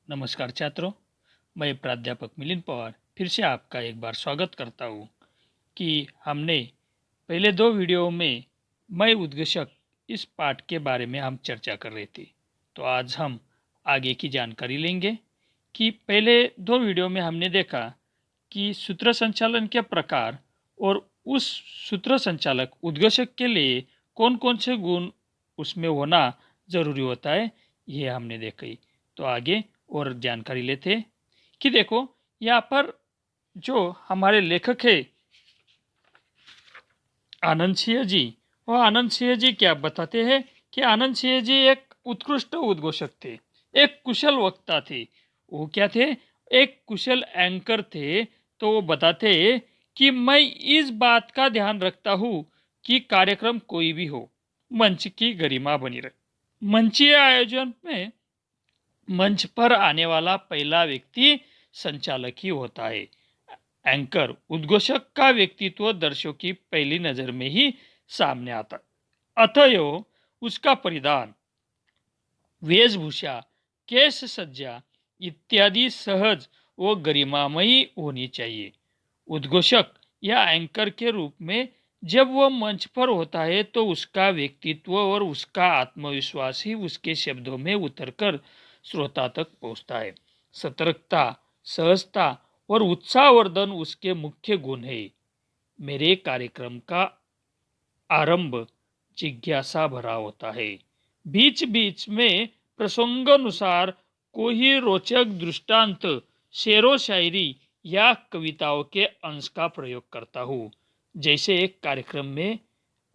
नमस्कार छात्रों, मैं प्राध्यापक मिलिंद पवार फिर से आपका एक बार स्वागत करता हूँ कि हमने पहले दो वीडियो में मैं उद्घोषक इस पाठ के बारे में हम चर्चा कर रहे थे। तो आज हम आगे की जानकारी लेंगे कि पहले दो वीडियो में हमने देखा कि सूत्र संचालन के प्रकार और उस सूत्र संचालक उद्घोषक के लिए कौन कौन से गुण उसमें होना ज़रूरी होता है, ये हमने देखी। तो आगे और जानकारी लेते हैं कि देखो यहाँ पर जो हमारे लेखक है आनंद सिंह जी, वो आनंद सिंह जी क्या बताते हैं कि आनंद सिंह जी एक उत्कृष्ट उद्घोषक थे, एक कुशल वक्ता थे। वो क्या थे? एक कुशल एंकर थे। तो वो बताते हैं कि मैं इस बात का ध्यान रखता हूँ कि कार्यक्रम कोई भी हो, मंच की गरिमा बनी रहे। मंचीय आयोजन में मंच पर आने वाला पहला व्यक्ति संचालक ही होता है। एंकर उद्घोषक का व्यक्तित्व दर्शकों की पहली नजर में ही सामने आता, अतएव उसका परिधान, वेशभूषा, केश सज्जा इत्यादि सहज व गरिमामयी होनी चाहिए। उद्घोषक या एंकर के रूप में जब वह मंच पर होता है तो उसका व्यक्तित्व और उसका आत्मविश्वास ही उसके शब्दों में उतरकर श्रोता तक पहुंचता है। सतर्कता, सहजता और उत्साहवर्धन उसके मुख्य गुण है। मेरे कार्यक्रम का आरंभ जिज्ञासा भरा होता है। बीच बीच में प्रसंगानुसार कोई रोचक दृष्टांत, शेरो शायरी या कविताओं के अंश का प्रयोग करता हूँ। जैसे एक कार्यक्रम में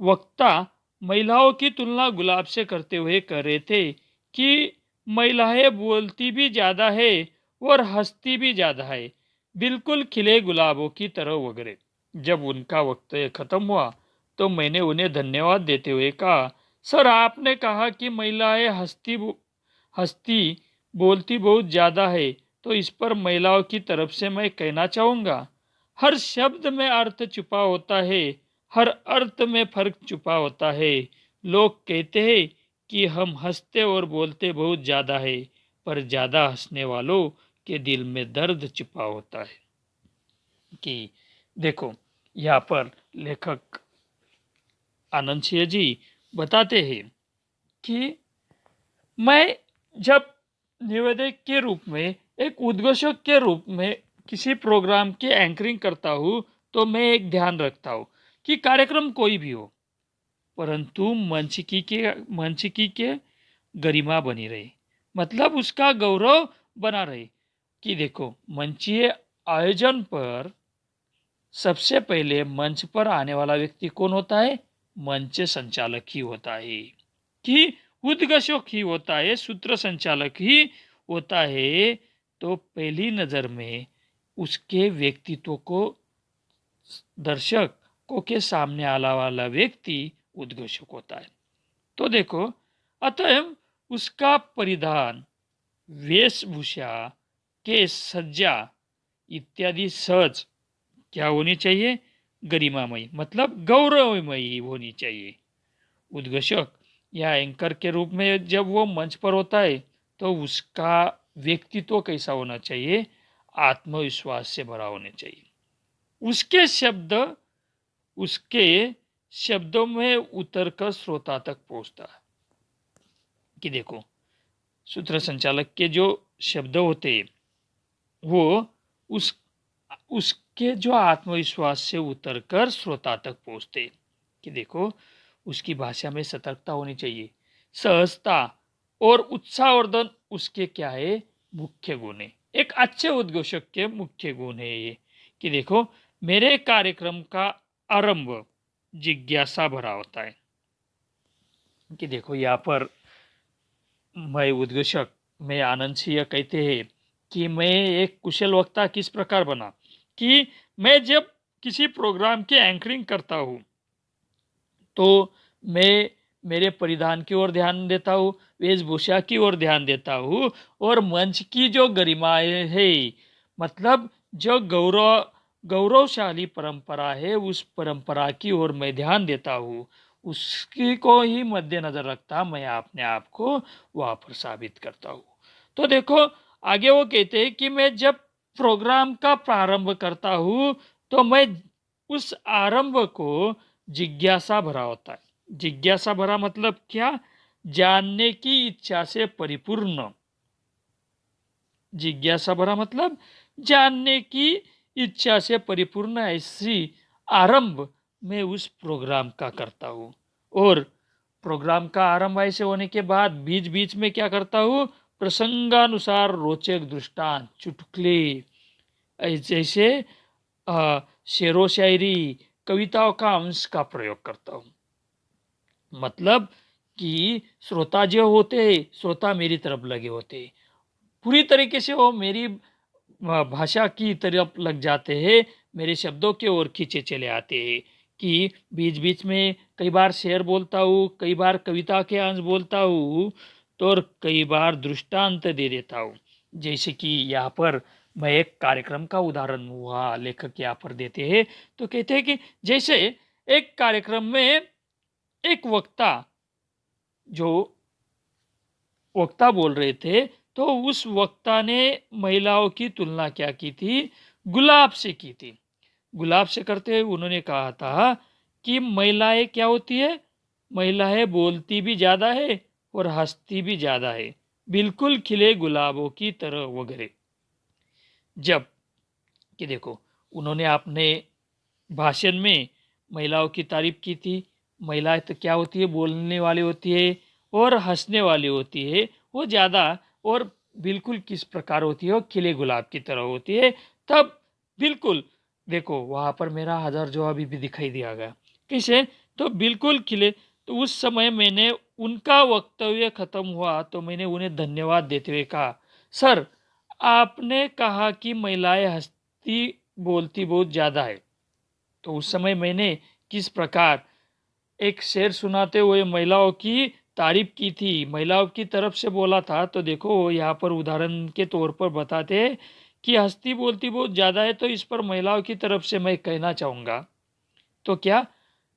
वक्ता महिलाओं की तुलना गुलाब से करते हुए कह रहे थे कि महिलाएं बोलती भी ज्यादा है और हंसती भी ज्यादा है, बिल्कुल खिले गुलाबों की तरह वगैरह। जब उनका वक्तव्य खत्म हुआ तो मैंने उन्हें धन्यवाद देते हुए कहा, सर आपने कहा कि महिलाएं हंसती बोलती बहुत ज्यादा है, तो इस पर महिलाओं की तरफ से मैं कहना चाहूंगा, हर शब्द में अर्थ छुपा होता है, हर अर्थ में फर्क छुपा होता है। लोग कहते हैं कि हम हंसते और बोलते बहुत ज्यादा है, पर ज्यादा हंसने वालों के दिल में दर्द छुपा होता है। कि देखो यहाँ पर लेखक आनंद सिंह जी बताते हैं कि मैं जब निवेदक के रूप में, एक उद्घोषक के रूप में किसी प्रोग्राम की एंकरिंग करता हूँ तो मैं एक ध्यान रखता हूँ कि कार्यक्रम कोई भी हो, परंतु मंचकी के गरिमा बनी रहे, मतलब उसका गौरव बना रहे। कि देखो मंचीय आयोजन पर सबसे पहले मंच पर आने वाला व्यक्ति कौन होता है? मंच संचालक ही होता है, कि उद्घोषक ही होता है, सूत्र संचालक ही होता है। तो पहली नजर में उसके व्यक्तित्व को दर्शकों के सामने आने वाला व्यक्ति उद्घोषक होता है। तो देखो, अतः उसका परिधान, वेशभूषा, के सज्जा इत्यादि सहज क्या होनी चाहिए? गरिमामयी, मतलब गौरवमयी होनी चाहिए। उद्घोषक या एंकर के रूप में जब वो मंच पर होता है तो उसका व्यक्तित्व कैसा होना चाहिए? आत्मविश्वास से भरा होना चाहिए। उसके शब्द उसके शब्दों में उतरकर श्रोता तक पहुंचता है। कि देखो सूत्र संचालक के जो शब्द होते हैं वो उस उसके जो आत्मविश्वास से उतरकर श्रोता तक पहुंचते। कि देखो उसकी भाषा में सतर्कता होनी चाहिए, सहजता और उत्साहवर्धन उसके क्या है? मुख्य गुण है। एक अच्छे उद्घोषक के मुख्य गुण है ये। कि देखो मेरे कार्यक्रम का आरंभ जिज्ञासा भरा होता है। कि देखो यहाँ पर मैं उद्घोषक में आनंद सिंह कहते हैं कि मैं एक कुशल वक्ता किस प्रकार बना, कि मैं जब किसी प्रोग्राम की एंकरिंग करता हूँ तो मैं मेरे परिधान की ओर ध्यान देता हूँ, वेशभूषा की ओर ध्यान देता हूँ, और मंच की जो गरिमा है, मतलब जो गौरवशाली परंपरा है, उस परंपरा की ओर मैं ध्यान देता हूँ। उसकी को ही मद्देनजर रखता मैं अपने आप को वहाँ पर साबित करता हूँ। तो देखो आगे वो कहते हैं कि मैं जब प्रोग्राम का प्रारंभ करता हूँ तो मैं उस आरंभ को जिज्ञासा भरा होता है। जिज्ञासा भरा मतलब क्या? जानने की इच्छा से परिपूर्ण। जिज्ञासा भरा मतलब जानने की इच्छा से परिपूर्ण ऐसी आरंभ मैं उस प्रोग्राम का करता हूँ। और प्रोग्राम का आरंभ ऐसे होने के बाद बीच बीच में क्या करता हूँ? प्रसंगानुसार रोचक दृष्टांत, चुटकुले, जैसे शेरो शायरी, कविताओं का अंश का प्रयोग करता हूँ। मतलब कि श्रोता जो होते, श्रोता मेरी तरफ लगे होते, पूरी तरीके से वो मेरी भाषा की तरफ लग जाते हैं, मेरे शब्दों के ओर खींचे चले आते हैं। कि बीच बीच में कई बार शेर बोलता हूँ, कई बार कविता के अंश बोलता हूँ, तो और कई बार दृष्टांत दे देता हूँ। जैसे कि यहाँ पर मैं एक कार्यक्रम का उदाहरण हुआ लेखक यहाँ पर देते हैं, तो कहते हैं कि जैसे एक कार्यक्रम में एक जो वक्ता बोल रहे थे, तो उस वक्ता ने महिलाओं की तुलना क्या की थी? गुलाब से की थी। गुलाब से करते हुए उन्होंने कहा था कि महिलाएं क्या होती है? महिलाएं बोलती भी ज्यादा है और हंसती भी ज्यादा है, बिल्कुल खिले गुलाबों की तरह वगैरह। जब कि देखो, उन्होंने अपने भाषण में महिलाओं की तारीफ की थी। महिलाएं तो क्या होती है? बोलने वाली होती है और हंसने वाली होती है वो ज़्यादा। और बिल्कुल किस प्रकार होती है? वो खिले गुलाब की तरह होती है। तब बिल्कुल देखो, वहाँ पर मेरा हजार जवाब भी दिखाई दिया गया। कैसे? तो बिल्कुल खिले। तो उस समय मैंने उनका वक्तव्य खत्म हुआ तो मैंने उन्हें धन्यवाद देते हुए कहा, सर, आपने कहा कि महिलाएं हंसती बोलती बहुत ज़्यादा है। तो उस समय मैंने किस प्रकार एक शेर सुनाते हुए महिलाओं की तारीफ की थी, महिलाओं की तरफ से बोला था। तो देखो, यहाँ पर उदाहरण के तौर पर बताते हैं कि हंसती बोलती बहुत ज़्यादा है, तो इस पर महिलाओं की तरफ से मैं कहना चाहूँगा। तो क्या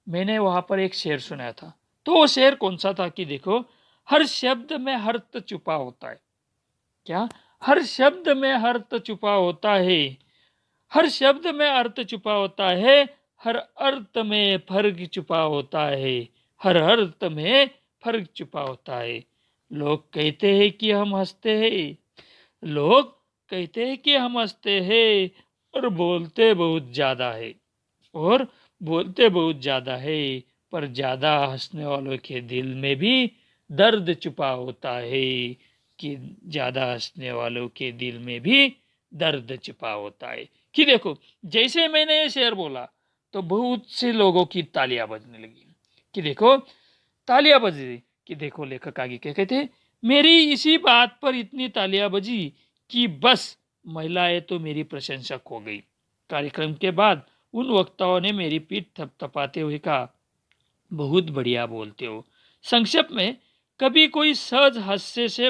मैंने वहाँ पर एक शेर सुनाया था। तो वो शेर कौन सा था? कि देखो, हर शब्द में अर्थ छुपा होता है। क्या? हर शब्द में अर्थ छुपा होता है। हर शब्द में अर्थ छुपा होता है, हर अर्थ में फर्क छुपा होता है, हर अर्थ में फर्क छुपा होता है। लोग कहते हैं कि हम हंसते हैं, लोग कहते हैं कि हम हंसते हैं, और बोलते बहुत ज्यादा है, और बोलते बहुत ज्यादा है, पर ज्यादा हंसने वालों के दिल में भी दर्द छुपा होता है। कि ज्यादा हंसने वालों के दिल में भी दर्द छिपा होता है। कि देखो, जैसे मैंने ये शेर बोला तो बहुत से लोगों की तालियां बजने लगी। कि देखो, तालियां बज रही। कि देखो, लेखक आगे क्या कहते हैं, मेरी इसी बात पर इतनी तालियां बजी कि बस महिलाएं तो मेरी प्रशंसक हो गई। कार्यक्रम के बाद उन वक्ताओं ने मेरी पीठ थपथपाते हुए कहा, बहुत बढ़िया बोलते हो। संक्षेप में, कभी कोई सहज हास्य से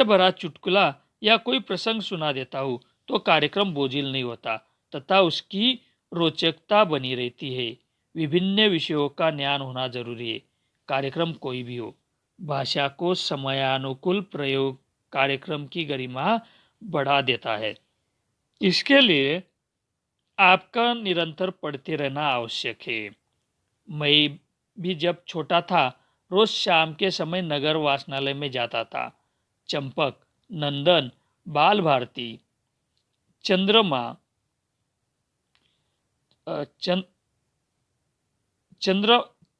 भरा चुटकुला या कोई प्रसंग सुना देता हूँ तो कार्यक्रम बोझिल नहीं होता तथा उसकी रोचकता बनी रहती है। विभिन्न विषयों का ज्ञान होना जरूरी है, कार्यक्रम कोई भी हो। भाषा को समयानुकूल प्रयोग कार्यक्रम की गरिमा बढ़ा देता है। इसके लिए आपका निरंतर पढ़ते रहना आवश्यक है। मैं भी जब छोटा था, रोज शाम के समय नगर वाचनालय में जाता था। चंपक, नंदन, बाल भारती, चंद्रमा, चंद चंद्र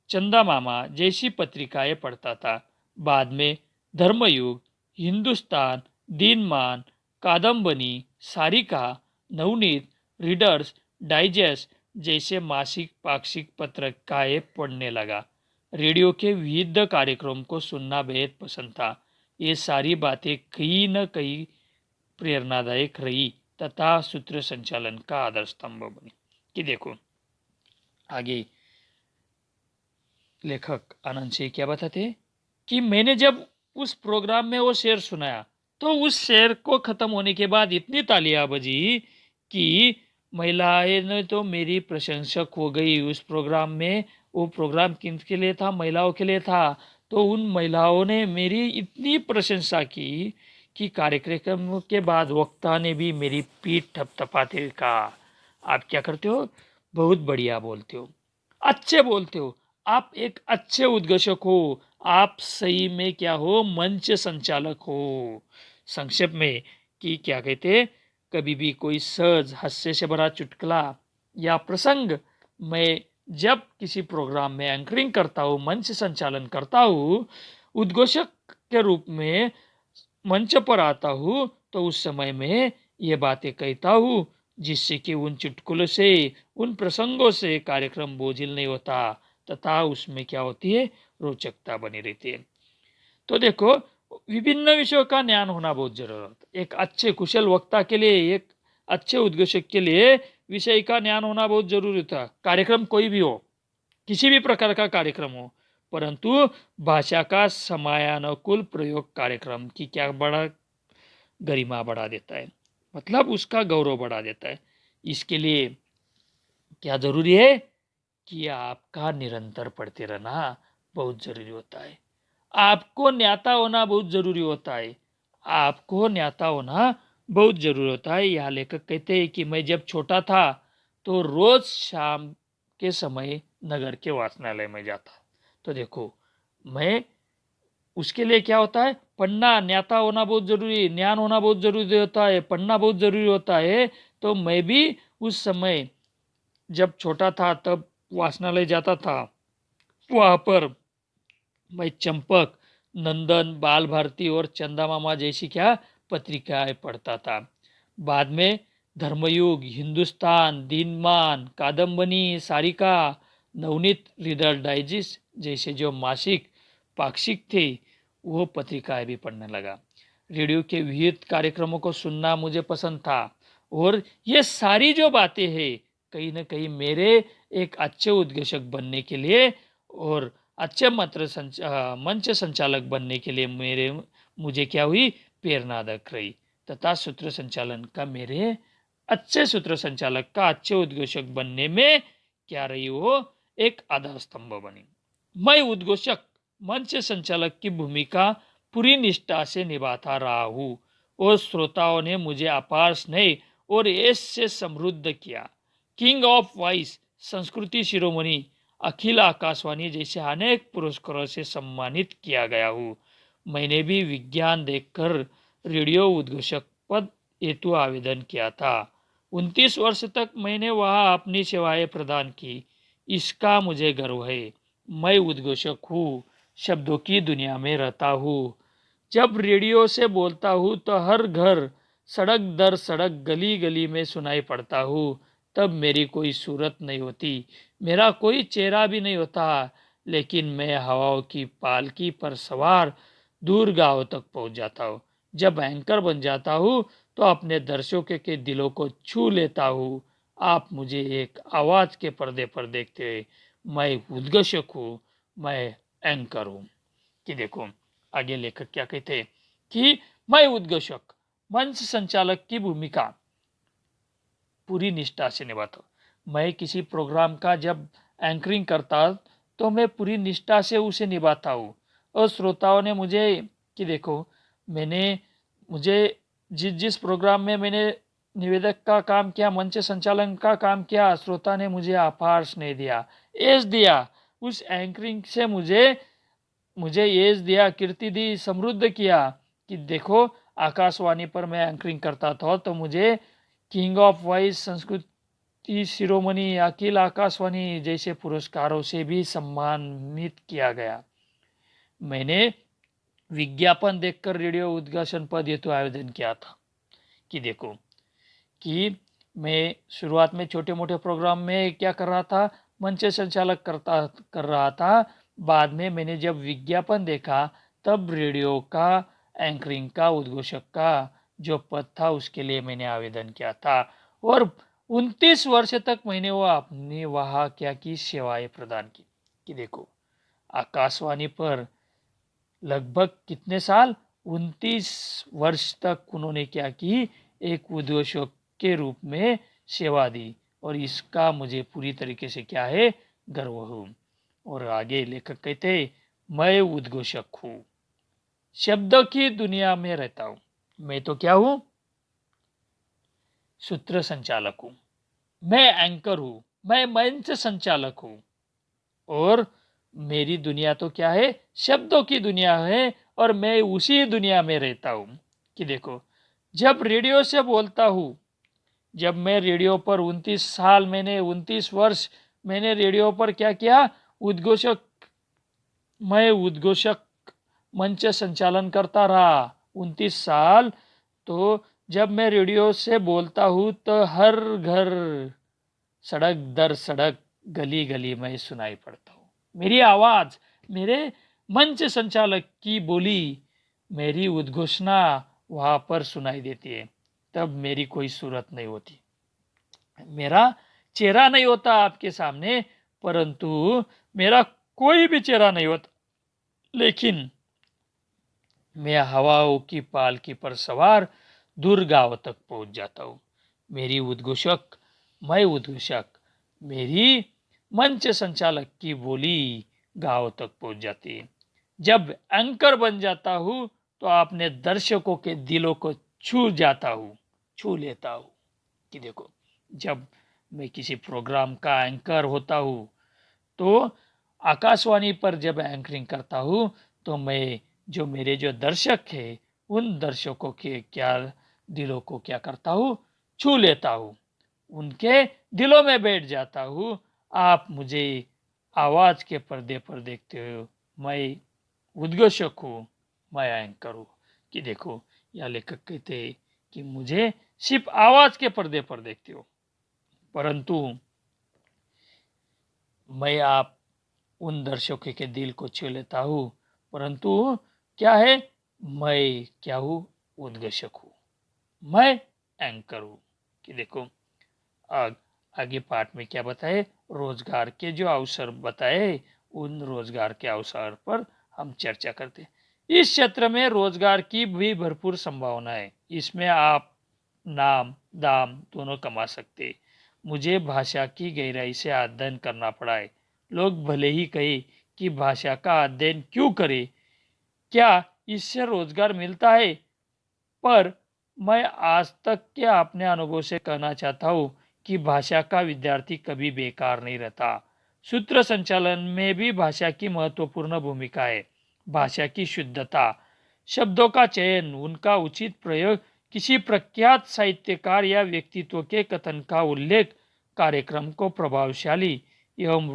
चंदा मामा जैसी पत्रिकाएं पढ़ता था। बाद में धर्मयुग, हिंदुस्तान, दिनमान, कादम्बनी, सारिका, नवनीत, रीडर्स डाइजेस्ट जैसे मासिक पाक्षिक पत्रिकाएं पढ़ने लगा। रेडियो के विविध कार्यक्रम को सुनना बेहद पसंद था। ये सारी बातें कहीं न कहीं प्रेरणादायक रही तथा सूत्र संचालन का आधार स्तंभ बनी। कि देखो, आगे लेखक आनंद सिंह क्या बताते हैं कि मैंने जब उस प्रोग्राम में वो शेर सुनाया तो उस शेर को खत्म होने के बाद इतनी तालियां बजी कि महिलाएं ने तो मेरी प्रशंसक हो गई। उस प्रोग्राम में, वो प्रोग्राम किन के लिए था? महिलाओं के लिए था। तो उन महिलाओं ने मेरी इतनी प्रशंसा की कि कार्यक्रम के बाद वक्ता ने भी मेरी पीठ थपथपाते हुए कहा, आप क्या करते हो, बहुत बढ़िया बोलते हो, अच्छे बोलते हो, आप एक अच्छे उद्घोषक हो, आप सही में क्या हो, मंच संचालक हो। संक्षेप में कि क्या कहते, कभी भी कोई सहज हास्य से भरा चुटकुला या प्रसंग मैं जब किसी प्रोग्राम में एंकरिंग करता हूँ, मंच संचालन करता हूँ, उद्घोषक के रूप में मंच पर आता हूँ, तो उस समय में ये बातें कहता हूँ जिससे कि उन चुटकुलों से, उन प्रसंगों से कार्यक्रम बोझिल नहीं होता तथा उसमें क्या होती है, रोचकता बनी रहती है। तो देखो, विभिन्न विषयों का ज्ञान होना बहुत जरूरत है। एक अच्छे कुशल वक्ता के लिए, एक अच्छे उद्घोषक के लिए विषय का ज्ञान होना बहुत जरूरी था। कार्यक्रम कोई भी हो, किसी भी प्रकार का कार्यक्रम हो, परंतु भाषा का समयानुकूल प्रयोग कार्यक्रम की क्या बड़ा गरिमा बढ़ा देता है, मतलब उसका गौरव बढ़ा देता है। इसके लिए क्या जरूरी है कि आपका निरंतर पढ़ते रहना बहुत जरूरी होता है। आपको न्याता होना बहुत जरूरी होता है। आपको न्याता होना बहुत जरूरी होता है। यहाँ लेखक कहते हैं कि मैं जब छोटा था तो रोज शाम के समय नगर के वाचनालय में जाता। तो देखो, मैं उसके लिए क्या होता है, पढ़ना, न्याता होना बहुत जरूरी, ज्ञान होना बहुत जरूरी होता है, पढ़ना बहुत जरूरी होता है। तो मैं भी उस समय जब छोटा था तब वाचनालय जाता था। वहाँ पर मैं चंपक, नंदन, बाल भारती और चंदा मामा जैसी क्या पत्रिकाएं पढ़ता था। बाद में धर्मयुग, हिंदुस्तान, दिनमान, कादम्बनी, सारिका, नवनीत, रीडर डाइजेस्ट जैसे जो मासिक पाक्षिक थे, वो पत्रिकाएं भी पढ़ने लगा। रेडियो के विविध कार्यक्रमों को सुनना मुझे पसंद था। और ये सारी जो बातें हैं, कहीं ना कहीं मेरे एक अच्छे उद्घोषक बनने के लिए और अच्छे मंच संचालक बनने के लिए मुझे क्या हुई, प्रेरणा दक रही। तथा सूत्र संचालन का मेरे अच्छे सूत्र संचालक का, अच्छे उद्घोषक बनने में क्या रही, वो एक आधार स्तंभ बनी। मैं उद्घोषक, मंच संचालक की भूमिका पूरी निष्ठा से निभाता रहा हूँ और श्रोताओं ने मुझे अपार स्नेह और यश से समृद्ध किया। किंग ऑफ वॉइस, संस्कृति शिरोमणि, अखिल आकाशवाणी जैसे अनेक पुरस्कारों से सम्मानित किया गया हूँ। मैंने भी विज्ञान देखकर रेडियो उद्घोषक पद हेतु आवेदन किया था। 29 वर्ष तक मैंने वहाँ अपनी सेवाएं प्रदान की, इसका मुझे गर्व है। मैं उद्घोषक हूँ, शब्दों की दुनिया में रहता हूँ। जब रेडियो से बोलता हूँ तो हर घर, सड़क दर सड़क, गली गली में सुनाई पड़ता हूँ। तब मेरी कोई सूरत नहीं होती, मेरा कोई चेहरा भी नहीं होता, लेकिन मैं हवाओं की पालकी पर सवार दूर गांव तक पहुंच जाता हूँ। जब एंकर बन जाता हूँ तो अपने दर्शकों के दिलों को छू लेता हूँ। आप मुझे एक आवाज के पर्दे पर देखते हैं। मैं उद्घोषक हूँ, मैं एंकर हूँ। कि देखो, आगे लेखक क्या कहते हैं कि मैं उद्घोषक, मंच संचालक की भूमिका पूरी निष्ठा से निभाता हूँ। मैं किसी प्रोग्राम का जब एंकरिंग करता तो मैं पूरी निष्ठा से उसे निभाता हूँ। और श्रोताओं ने मुझे कि देखो, मैंने मुझे जिस जिस प्रोग्राम में मैंने निवेदक का काम किया, मंच संचालन का काम किया, श्रोता ने मुझे अपार स्नेह दिया, यश दिया। उस एंकरिंग से मुझे मुझे यश दिया, कीर्ति दी, समृद्ध किया। कि देखो, आकाशवाणी पर मैं एंकरिंग करता था तो मुझे किंग ऑफ वॉइस, संस्कृति शिरोमणि, अखिल आकाशवाणी जैसे पुरस्कारों से भी सम्मानित किया गया। मैंने विज्ञापन देखकर रेडियो उद्घोषण पद हेतु आवेदन किया था। कि देखो, कि मैं शुरुआत में छोटे मोटे प्रोग्राम में क्या कर रहा था, मंच संचालक कर रहा था। बाद में मैंने जब विज्ञापन देखा तब रेडियो का एंकरिंग का, उद्घोषक का जो पद था उसके लिए मैंने आवेदन किया था। और 29 वर्ष तक मैंने वो अपनी वहाँ क्या की, सेवाएं प्रदान की। कि देखो, आकाशवाणी पर लगभग कितने साल, 29 वर्ष तक उन्होंने क्या की, एक उद्घोषक के रूप में सेवा दी। और इसका मुझे पूरी तरीके से क्या है, गर्व हो। और आगे लेखक कहते हैं, मैं उद्घोषक हूँ, शब्दों की दुनिया में रहता हूँ। मैं तो क्या हूँ? सूत्र संचालक हूँ। मैं एंकर हूँ, मैं मंच संचालक हूँ। और मेरी दुनिया तो क्या है? शब्दों की दुनिया है और मैं उसी दुनिया में रहता हूँ। कि देखो, जब रेडियो से बोलता हूँ, जब मैं रेडियो पर 29 वर्ष मैंने रेडियो पर क्या किया? उद्घोषक मैं उद्घोषक मंच संचालन करता रहा 29 साल। तो जब मैं रेडियो से बोलता हूँ तो हर घर, सड़क दर सड़क, गली गली में सुनाई पड़ता हूँ। मेरी आवाज, मेरे मंच संचालक की बोली, मेरी उद्घोषणा वहां पर सुनाई देती है। तब मेरी कोई सूरत नहीं होती, मेरा चेहरा नहीं होता आपके सामने, परंतु मेरा कोई भी चेहरा नहीं होता, लेकिन मैं हवाओं की पालकी पर सवार दूर गांव तक पहुंच जाता हूँ। मेरी उद्घोषक मैं उद्घोषक, मेरी मंच संचालक की बोली गांव तक पहुंच जाती है। जब एंकर बन जाता हूँ तो अपने दर्शकों के दिलों को छू लेता हूँ। कि देखो, जब मैं किसी प्रोग्राम का एंकर होता हूँ तो आकाशवाणी पर जब एंकरिंग करता हूँ तो मैं जो मेरे जो दर्शक है उन दर्शकों के क्या दिलों को क्या करता हूँ? छू लेता हूँ, उनके दिलों में बैठ जाता हूँ। आप मुझे आवाज के पर्दे पर देखते हो, मैं उद्घोषक हूँ, मैं एंकर हूँ। कि देखो, यह लेखक कहते हैं कि मुझे सिर्फ आवाज के पर्दे पर देखते हो, परंतु मैं आप उन दर्शकों के दिल को छू लेता हूँ। परंतु क्या है? मैं क्या हूँ? उद्घोषक हूँ, मैं एंकर हूँ। कि देखो, आग, आगे पाठ में क्या बताए? रोजगार के जो अवसर बताए, उन रोजगार के अवसर पर हम चर्चा करते हैं। इस क्षेत्र में रोजगार की भी भरपूर संभावना है। इसमें आप नाम दाम दोनों कमा सकते। मुझे भाषा की गहराई से अध्ययन करना पड़ा है। लोग भले ही कहे कि भाषा का अध्ययन क्यों करें, क्या इससे रोजगार मिलता है? पर मैं आज तक के अपने अनुभव से कहना चाहता हूँ कि भाषा का विद्यार्थी कभी बेकार नहीं रहता। सूत्र संचालन में भी भाषा की महत्वपूर्ण भूमिका है। भाषा की शुद्धता, शब्दों का चयन, उनका उचित प्रयोग किसी प्रख्यात साहित्यकार या व्यक्तित्व के कथन का उल्लेख कार्यक्रम को प्रभावशाली एवं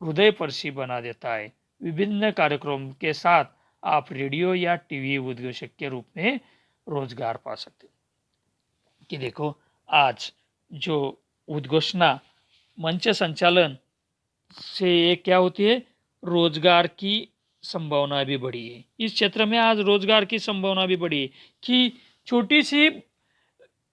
हृदयस्पर्शी बना देता है। विभिन्न कार्यक्रमों के साथ आप रेडियो या टीवी उद्घोषक के रूप में रोजगार पा सकते। कि देखो, आज जो उद्घोषणा मंच संचालन से ये क्या होती है? रोजगार की संभावना भी बढ़ी है। इस क्षेत्र में आज रोजगार की संभावना भी बढ़ी है कि छोटी सी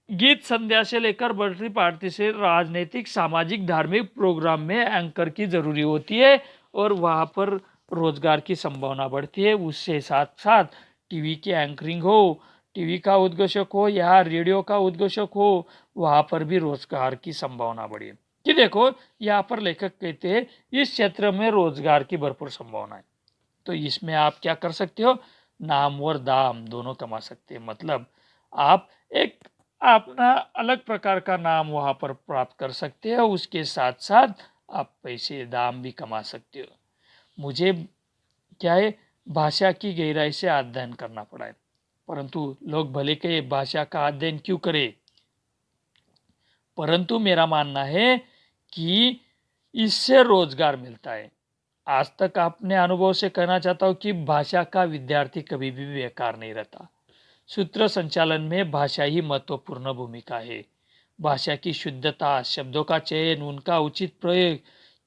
गीत संध्या से लेकर बर्थडे पार्टी से राजनीतिक, सामाजिक, धार्मिक प्रोग्राम में एंकर की जरूरी होती है और वहाँ पर रोजगार की संभावना बढ़ती है। उससे साथ साथ टीवी की एंकरिंग हो, टीवी का उद्घोषक हो या रेडियो का उद्घोषक हो, वहाँ पर भी रोजगार की संभावना बढ़ी है। कि देखो, यहाँ पर लेखक कहते हैं इस क्षेत्र में रोजगार की भरपूर संभावना है। तो इसमें आप क्या कर सकते हो? नाम और दाम दोनों कमा सकते हैं। मतलब आप एक अपना अलग प्रकार का नाम वहाँ पर प्राप्त कर सकते हो, उसके साथ साथ आप पैसे दाम भी कमा सकते हो। मुझे क्या है? भाषा की गहराई से अध्ययन करना पड़ा है। परंतु लोग भले कहे भाषा का अध्ययन क्यों करें, परंतु मेरा मानना है कि इससे रोजगार मिलता है। आज तक अपने अनुभव से कहना चाहता हूँ कि भाषा का विद्यार्थी कभी भी बेकार नहीं रहता। सूत्र संचालन में भाषा ही महत्वपूर्ण भूमिका है। भाषा की शुद्धता, शब्दों का चयन, उनका उचित प्रयोग,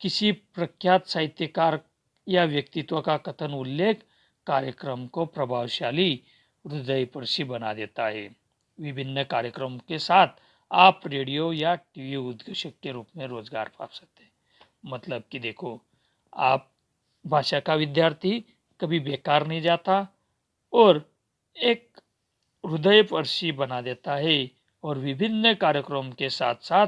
किसी प्रख्यात साहित्यकार या व्यक्तित्व का कथन उल्लेख कार्यक्रम को प्रभावशाली, हृदयस्पर्शी बना देता है। विभिन्न कार्यक्रमों के साथ आप रेडियो या टीवी उद्घोषक के रूप में रोजगार पा सकते हैं। मतलब कि देखो, आप भाषा का विद्यार्थी कभी बेकार नहीं जाता और एक हृदयस्पर्शी बना देता है। और विभिन्न कार्यक्रम के साथ साथ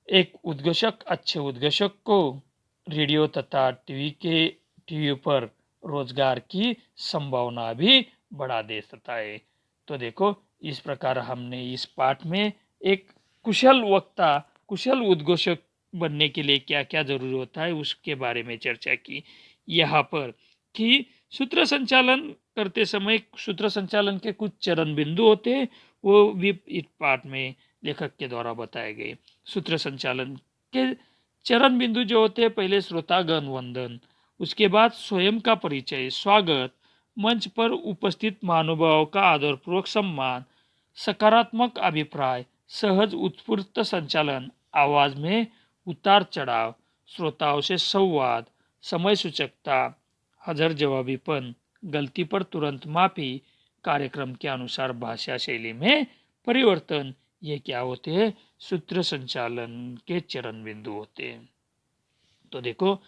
एक उद्घोषक, अच्छे उद्घोषक को रेडियो तथा टीवी के टीवी पर रोजगार की संभावना भी बढ़ा दे सकता है। तो देखो, इस प्रकार हमने इस पाठ में एक कुशल वक्ता, कुशल उद्घोषक बनने के लिए क्या क्या जरूरी होता है उसके बारे में चर्चा की। यहाँ पर कि सूत्र संचालन करते समय सूत्र संचालन के कुछ चरण बिंदु होते हैं, वो भी इस पाठ में लेखक के द्वारा बताए गए। सूत्र संचालन के चरण बिंदु जो होते हैं, पहले श्रोतागण वंदन, उसके बाद स्वयं का परिचय, स्वागत, मंच पर उपस्थित महानुभावों का आदरपूर्वक सम्मान, सकारात्मक अभिप्राय, सहज उत्स्फूर्त संचालन, आवाज में उतार चढ़ाव, श्रोताओं से संवाद, समय सूचकता, हजर जवाबीपन, गलती पर तुरंत माफी, कार्यक्रम के अनुसार भाषा शैली में परिवर्तन, ये क्या होते हैं? सूत्र संचालन के चरण बिंदु होते हैं। तो देखो,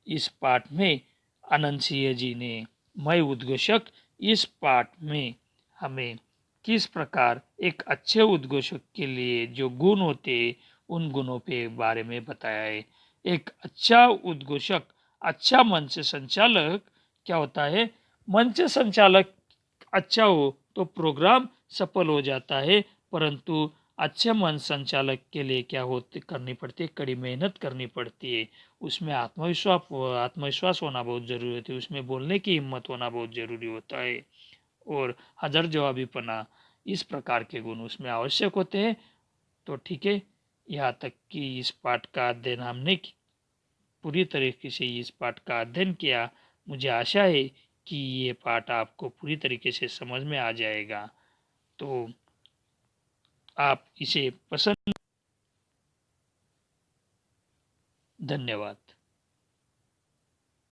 इस पाठ में आनंद सिंह जी ने मैं उद्घोषक, इस पाठ में हमें किस प्रकार एक अच्छे उद्घोषक के लिए जो गुण होते हैं उन गुणों पे बारे में बताया है। एक अच्छा उद्घोषक, अच्छा मंच संचालक क्या होता है? मंच संचालक अच्छा हो तो प्रोग्राम सफल हो जाता है, परंतु अच्छे मंच संचालक के लिए क्या होती करनी पड़ती है? कड़ी मेहनत करनी पड़ती है। उसमें आत्मविश्वास होना बहुत जरूरी होती है, उसमें बोलने की हिम्मत होना बहुत जरूरी होता है, और हजर जवाबीपना, इस प्रकार के गुण उसमें आवश्यक होते हैं। तो ठीक है, यहाँ तक कि इस पाठ का अध्ययन हमने पूरी तरीके से इस पाठ का अध्ययन किया। मुझे आशा है कि ये पाठ आपको पूरी तरीके से समझ में आ जाएगा। तो आप इसे पसंद। धन्यवाद।